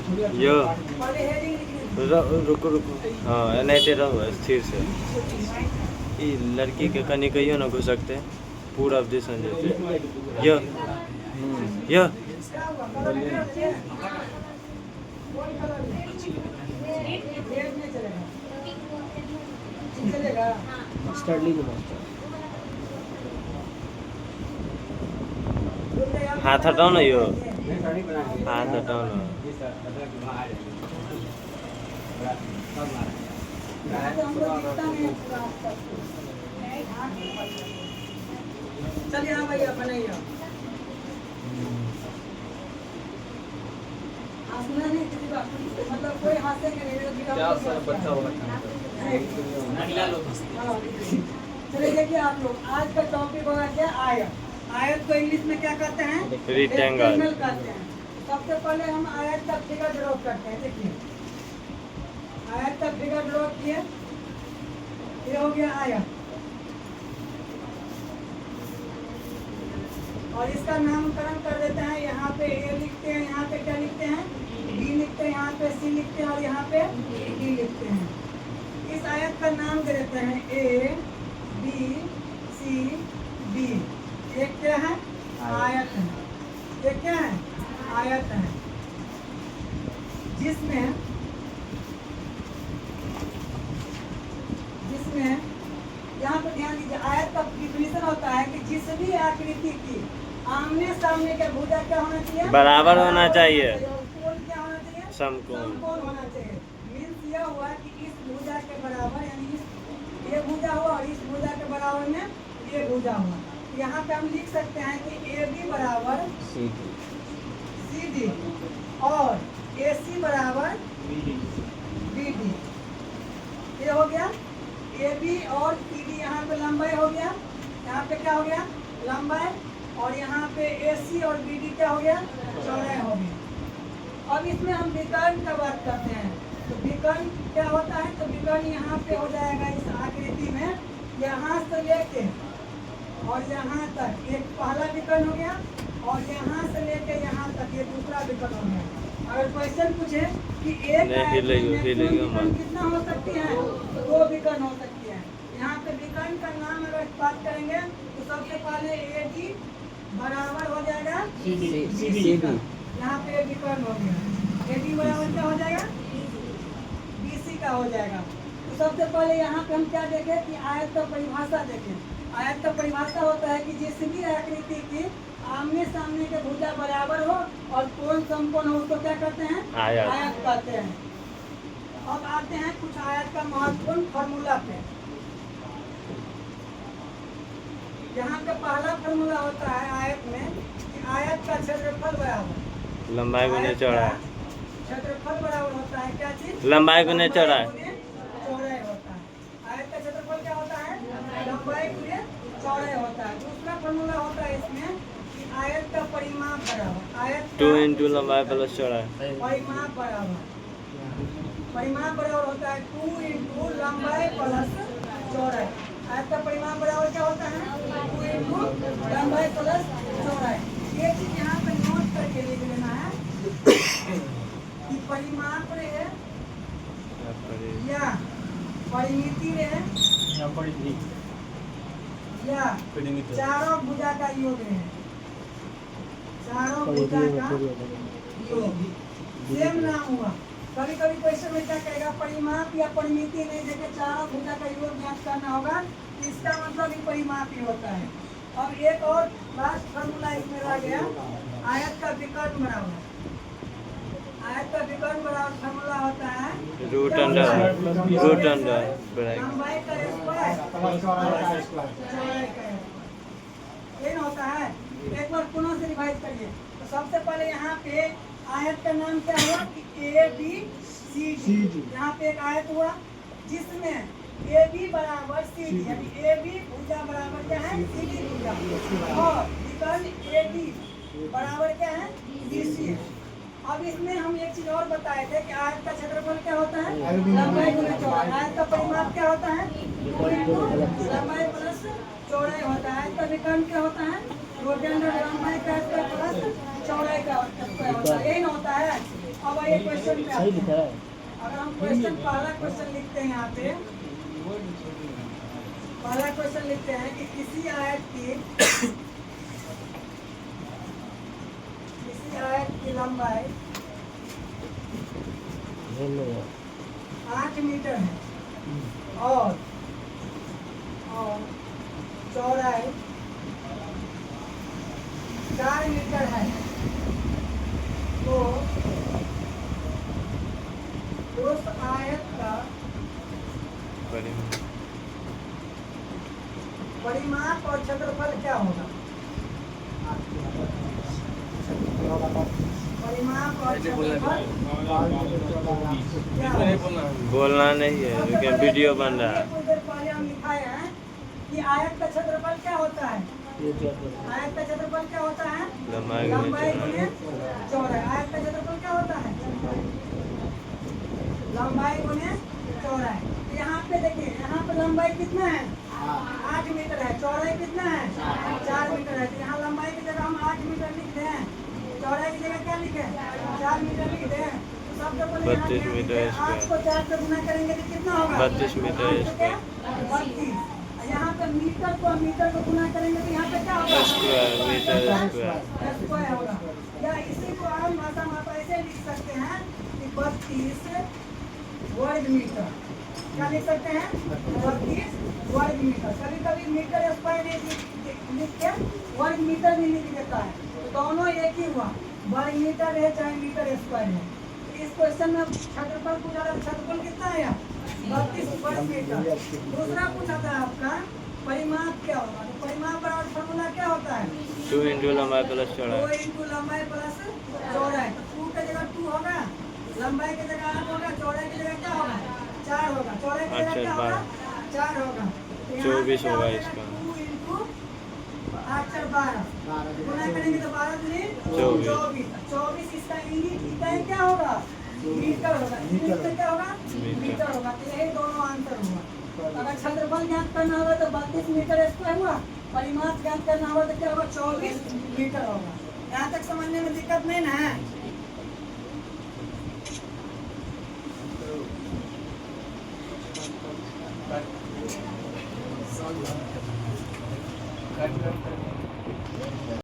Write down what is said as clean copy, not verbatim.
यो रुको रुको, हाँ नहीं दे रहा स्थिर से ये लड़की के कनी कहियो ना घुसकते पूरा दिशन जेते यो हाथ हटाओ ना यो, हाथ हटाओ ना। चलिए हाँ भैया बनाइए। हंसना नहीं किसी बात, मतलब कोई हंसेंगे नहीं। क्या सर बच्चा वाला चलिए देखिए आप लोग, आज का टॉपिक होगा क्या, आयत। आयत को इंग्लिश में क्या कहते हैं, रेक्टेंगल कहते हैं। सबसे पहले हम आयत का फिगर ड्रॉ करते हैं। देखिए आयत का फिगर ड्रॉ किए, ये हो गया आयत। और इसका नामकरण कर देते हैं। यहाँ पे ए लिखते हैं, यहाँ पे क्या लिखते हैं, बी लिखते हैं, यहाँ पे सी लिखते हैं और यहाँ पे डी लिखते हैं। इस आयत का नाम दे देते हैं ए बी सी डी। एक क्या है, आयत है। एक क्या है, आयत है, जिसमें यहाँ पर ध्यान दीजिए, आयत का डिफिनीशन होता है कि जिस भी आकृति की आमने सामने का भुजा क्या होना चाहिए, बराबर होना चाहिए, कोण क्या होना चाहिए, समकोण होना चाहिए। मीन्स यह हुआ कि इस भुजा के बराबर, यानी ये भुजा हुआ और इस भुजा के बराबर में ये भुजा हुआ। यहाँ पे हम लिख सकते हैं कि ए बी बराबर सी डी और ए सी बराबर बी डी। ये हो गया ए बी और सी डी। यहाँ पे लंबाई हो गया, यहाँ पे क्या हो गया, लंबाई। और यहाँ पे ए सी और बी डी क्या हो गया, चौड़ाई हो गया। अब इसमें हम विकर्ण का बात करते हैं। तो विकर्ण क्या होता है, तो विकर्ण यहाँ पे हो जाएगा इस आकृति में, यहाँ से लेके और यहाँ तक एक पहला विकर्ण हो गया, और यहाँ से लेके यहाँ तक ये दूसरा विकर्ण हो गया। अगर क्वेश्चन पूछे कि एक विकर्ण कितना हो सकती है, तो 2 विकर्ण हो सकती है। यहाँ पे विकर्ण का नाम अगर बात करेंगे तो सबसे पहले ए डी बराबर हो जाएगा सी डी का। यहाँ पे विकर्ण हो गया, ए डी बराबर क्या हो जाएगा, बी सी का हो जाएगा। तो सबसे पहले यहाँ पे हम क्या देखें कि आयत का परिभाषा देखें। आयत का परिभाषा होता है कि जिस भी आकृति की आमने सामने के भुजा बराबर हो और कोण समकोण हो, उसको क्या कहते हैं, आयत कहते हैं। अब आते हैं कुछ आयत का महत्वपूर्ण फार्मूला पे। यहाँ का पहला फार्मूला होता है आयत में कि आयत का क्षेत्रफल बराबर लंबाई गुने चौड़ाई। क्षेत्रफल बराबर होता है क्या चीज, लंबाई गुने चौड़ाई होता है। आयत का क्षेत्रफल क्या होता है, लंबाई गुने चौड़ाई होता है। दूसरा फार्मूला होता है इसमें कि आयत का परिमाप बराबर, आयत 2 इंटू लंबाई प्लस चौड़ाई। परिमाप बराबर होता है 2 इंटू लंबाई प्लस चौड़ाई। आयत का परिमाप बराबर क्या होता है, 2 इंटू लंबाई प्लस चौड़ाई। ये चीज यहाँ पे नोट करके लिख लेना है कि परिमाप रहे या परिमिति रहे या चारों भुजा का योग है, चारों भुजा का योग सेम ना हुआ। कभी कभी क्वेश्चन में क्या कहेगा, परिमाप या परिमिति नहीं देखे चारों भुजा का योग ज्ञात करना होगा, इसका मतलब ही परिमाप ही होता है। अब एक और लास्ट फार्मूला इसमें रह गया, आयत का विकर्ण बराबर। आयत का विकर्ण बराबर फार्मूला होता है रूट अंडर लंबाई का स्क्वायर ये होता है। एक बार पुनः से रिवाइज करिए। तो सबसे पहले यहाँ पे आयत का नाम क्या हुआ कि ए बी सी डी। यहाँ पे एक आयत हुआ जिसमें ए बी बराबर सी डी, यानी ए बी भुजा बराबर क्या है, सी डी भुजा, और विकर्ण ए डी बराबर क्या है, बी सी। अब इसमें हम एक चीज और बताए थे कि आयत का क्षेत्रफल क्या होता है, लंबाई गुना चौड़ाई। आयत का परिमाप क्या होता है, लंबाई प्लस चौड़ाई होता है। आयत का विकर्ण क्या होता है, लंबाई का स्क्वायर प्लस चौड़ाई का स्क्वायर होता है। यही ना होता है। अब आइए क्वेश्चन पे सही लिखा है। अगर हम क्वेश्चन पहला क्वेश्चन लिखते हैं यहाँ पे, पहला क्वेश्चन लिखते हैं कि किसी आयत की लंबाई 8 मीटर है और चौड़ाई 4 मीटर है, तो उस आयत का परिमाप और क्षेत्रफल क्या होगा? परिमाप और क्षेत्रफल क्या होगा? बोलना नहीं है लेकिन वीडियो बन रहा है। कुछ देर पहले हम लिखाए हैं कि आयत का क्षेत्रफल क्या होता है? आयत का क्षेत्रफल क्या होता है? लंबाई गुने चौड़ाई। आयत का क्षेत्रफल क्या होता है? लंबाई गुने चौड़ाई। यहाँ पे देखिए, यहाँ पे लंबाई कितना है? 8 मीटर है। चौड़ाई कितना है? 4 मीटर है। तो यहाँ लंबाई की जगह हम 8 मीटर लिख दें, चौड़ाई की जगह क्या लिखे? 4 मीटर लिख दें। तो सबसे पहले 32 मीटर 8 को 4 से गुना करेंगे तो कितना होगा? 32 मीटर स्क्वायर। 32। यहाँ पे मीटर को गुना करेंगे तो यहाँ पे क्या होगा? Square, metre square. स्क्वायर होगा। या इसी को आम भाषा में आप ऐसे लिख सकते हैं कि 32 वर्ग मीटर। क्या लिख सकते हैं? 32 वर्ग मीटर। कभी कभी मीटर स्क्वायर लिख के वर्ग मीटर भी लिख देता है, तो दोनों एक ही हुआ, वर्ग मीटर है चाहे मीटर स्क्वायर है। इस क्वेश्चन में क्षेत्रफल पूछा था, क्षेत्रफल कितना है? 32 वर्ग मीटर। दूसरा पूछा था आपका परिमाप क्या होगा, तो परिमाप बराबर फॉर्मूला क्या होता है? 2 इंटू लंबाई प्लस 2 चौड़ाई। इंटू लंबाई प्लस चौड़ाई। तो 2 की जगह 2 होगा, लंबाई की जगह 8 होगा, चौड़ाई की जगह क्या होगा? 4 होगा। चौड़ाई की जगह क्या होगा? 4 होगा। तो यहाँ 24 पे क्या होगा हो जाएगा? इसका। 2 इंटू 8 4 12 गुना करेंगे तो 12 दूनी 24। 24 इसका इकाई क्या होगा? मीटर होगा। मीटर क्या होगा? मीटर होगा। तो यही दोनों आंसर हुआ। अगर क्षेत्रफल ज्ञात करना होगा तो 32 मीटर स्क्वायर हुआ, परिमाप ज्ञात करना होगा तो क्या होगा? 24 मीटर होगा। यहाँ तक समझने में दिक्कत नहीं ना है?